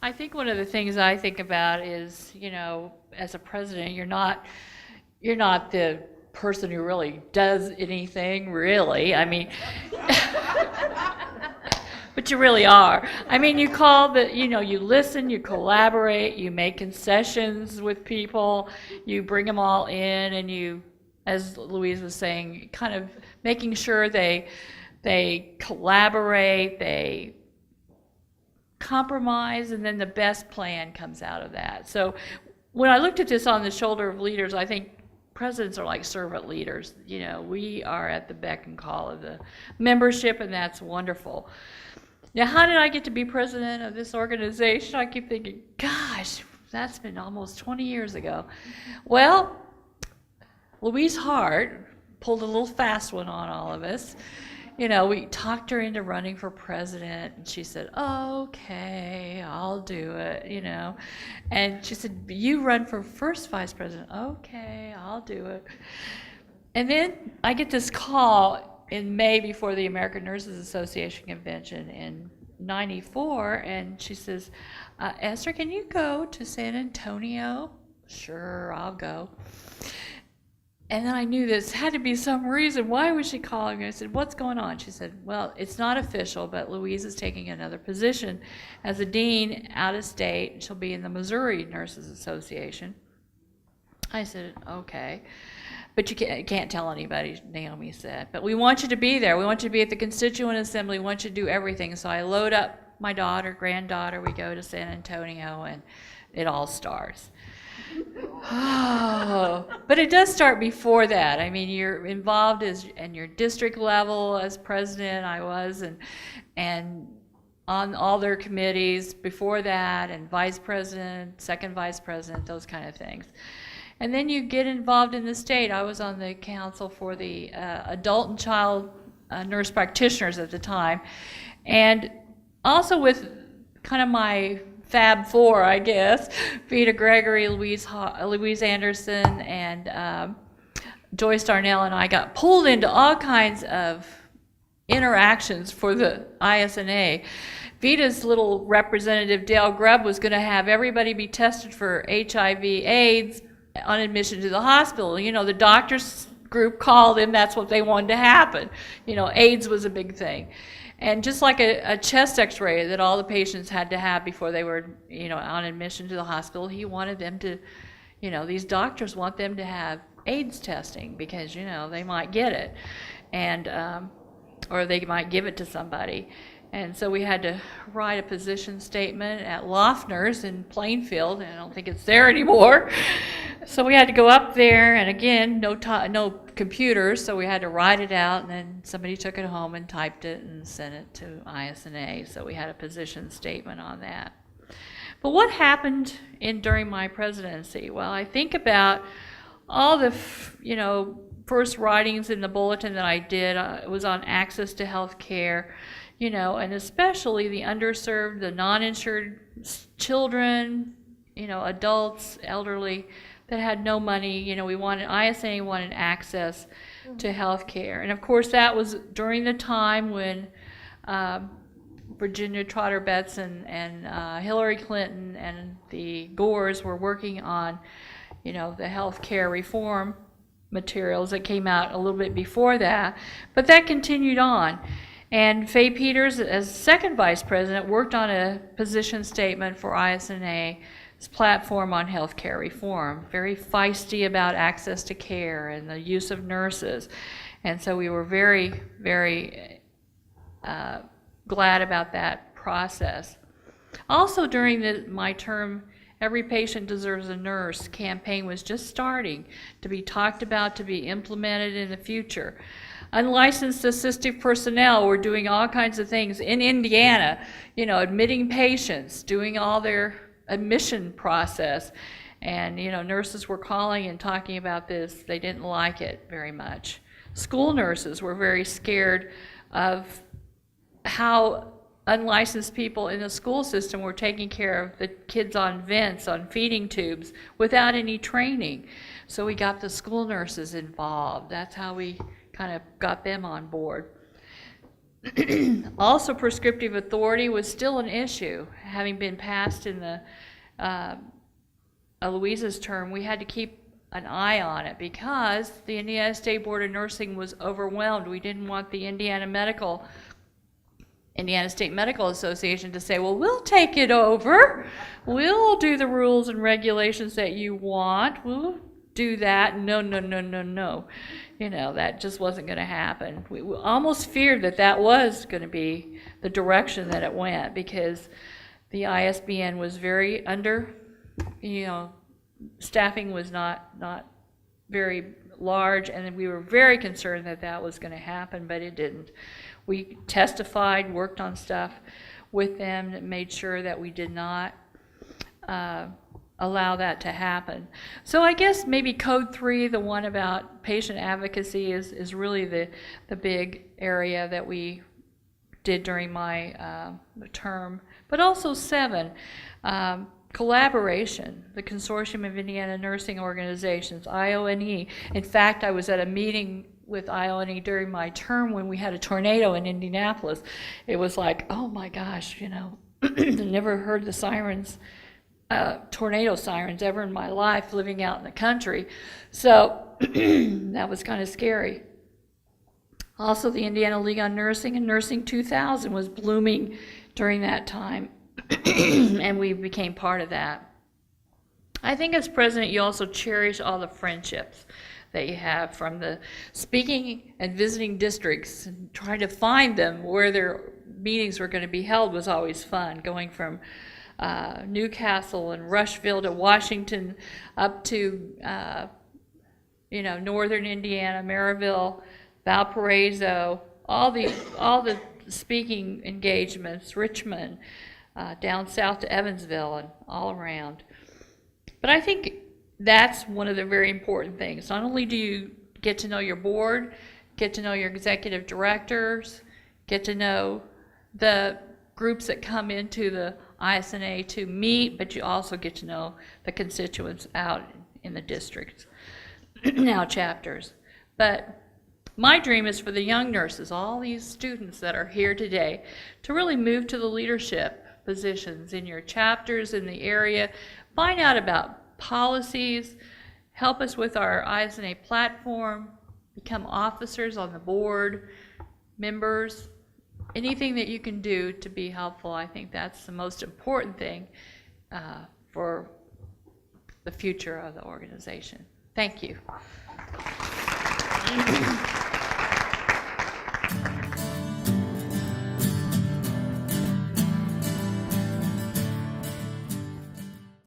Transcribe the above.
I think one of the things I think about is, as a president, you're not the person who really does anything, really. I mean, but you really are. I mean, you listen, you collaborate, you make concessions with people, you bring them all in, and you, as Louise was saying, kind of making sure they collaborate, they compromise, and then the best plan comes out of that. So when I looked at this on the shoulder of leaders, I think presidents are like servant leaders. We are at the beck and call of the membership, and that's wonderful. Now, how did I get to be president of this organization? I keep thinking, gosh, that's been almost 20 years ago. Well, Louise Hart pulled a little fast one on all of us. We talked her into running for president, and she said, okay, I'll do it, And she said, you run for first vice president. Okay, I'll do it. And then I get this call in May before the American Nurses Association convention in '94, and she says, Esther, can you go to San Antonio? Sure, I'll go. And then I knew this had to be some reason. Why was she calling me? I said, what's going on? She said, well, it's not official, but Louise is taking another position as a dean out of state. She'll be in the Missouri Nurses Association. I said, okay. But you can't tell anybody, Naomi said. But we want you to be there. We want you to be at the Constituent Assembly. We want you to do everything. So I load up my granddaughter. We go to San Antonio, and it all starts. Oh, but it does start before that. I mean, you're involved in your district level as president. I was, and on all their committees before that, and vice president, second vice president, those kind of things. And then you get involved in the state. I was on the council for the adult and child nurse practitioners at the time, and also with kind of my Fab Four, I guess, Vita Gregory, Louise Anderson, and Joyce Darnell, and I got pulled into all kinds of interactions for the ISNA. Vita's little representative, Dale Grubb, was going to have everybody be tested for HIV/AIDS on admission to the hospital. The doctors group called him. That's what they wanted to happen. AIDS was a big thing. And just like a chest x-ray that all the patients had to have before they were, on admission to the hospital, he wanted them to, these doctors want them to have AIDS testing because, they might get it, and or they might give it to somebody. And so we had to write a position statement at Lofner's in Plainfield, and I don't think it's there anymore. So we had to go up there, and again, no computers, so we had to write it out, and then somebody took it home and typed it and sent it to ISNA. So we had a position statement on that. But what happened during my presidency? Well, I think about all the, first writings in the bulletin that I did. It was on access to health care. And especially the underserved, the non-insured children, adults, elderly, that had no money. ISNA wanted access to health care. And of course, that was during the time when Virginia Trotter Betts and Hillary Clinton and the Gores were working on, the health care reform materials that came out a little bit before that. But that continued on. And Faye Peters, as second vice president, worked on a position statement for ISNA's platform on health care reform, very feisty about access to care and the use of nurses. And so we were very, very glad about that process. Also during my term, Every Patient Deserves a Nurse campaign was just starting to be talked about, to be implemented in the future. Unlicensed assistive personnel were doing all kinds of things in Indiana, admitting patients, doing all their admission process. And, nurses were calling and talking about this. They didn't like it very much. School nurses were very scared of how unlicensed people in the school system were taking care of the kids on vents, on feeding tubes, without any training. So we got the school nurses involved. That's how we kind of got them on board. Also, prescriptive authority was still an issue, having been passed in the Louisa's term. We had to keep an eye on it because the Indiana State Board of Nursing was overwhelmed. We didn't want the Indiana State Medical Association to say, well, we'll take it over. We'll do the rules and regulations that you want. We'll do that. No, no, no, no, no. You know, that just wasn't going to happen. We almost feared that that was going to be the direction that it went, because the ISBN was very under, staffing was not very large, and we were very concerned that that was going to happen, but it didn't. We testified, worked on stuff with them, that made sure that we did not allow that to happen. So I guess maybe Code 3, the one about patient advocacy, is really the big area that we did during my term. But also 7, collaboration, the Consortium of Indiana Nursing Organizations, IONE. In fact, I was at a meeting with IONE during my term when we had a tornado in Indianapolis. It was like, oh my gosh, I never heard the sirens, tornado sirens ever in my life, living out in the country. So that was kind of scary. Also, the Indiana League on Nursing and Nursing 2000 was blooming during that time, and we became part of that. I think as president, you also cherish all the friendships that you have from the speaking and visiting districts, and trying to find them where their meetings were going to be held was always fun. Going from Newcastle and Rushville to Washington, up to northern Indiana, Maryville, Valparaiso, all the speaking engagements, Richmond, down south to Evansville, and all around. But I think that's one of the very important things. Not only do you get to know your board, get to know your executive directors, get to know the groups that come into the ISNA to meet, but you also get to know the constituents out in the districts, now chapters. But my dream is for the young nurses, all these students that are here today, to really move to the leadership positions in your chapters in the area, find out about policies, help us with our ISNA platform, become officers on the board, members, anything that you can do to be helpful. I think that's the most important thing for the future of the organization. Thank you.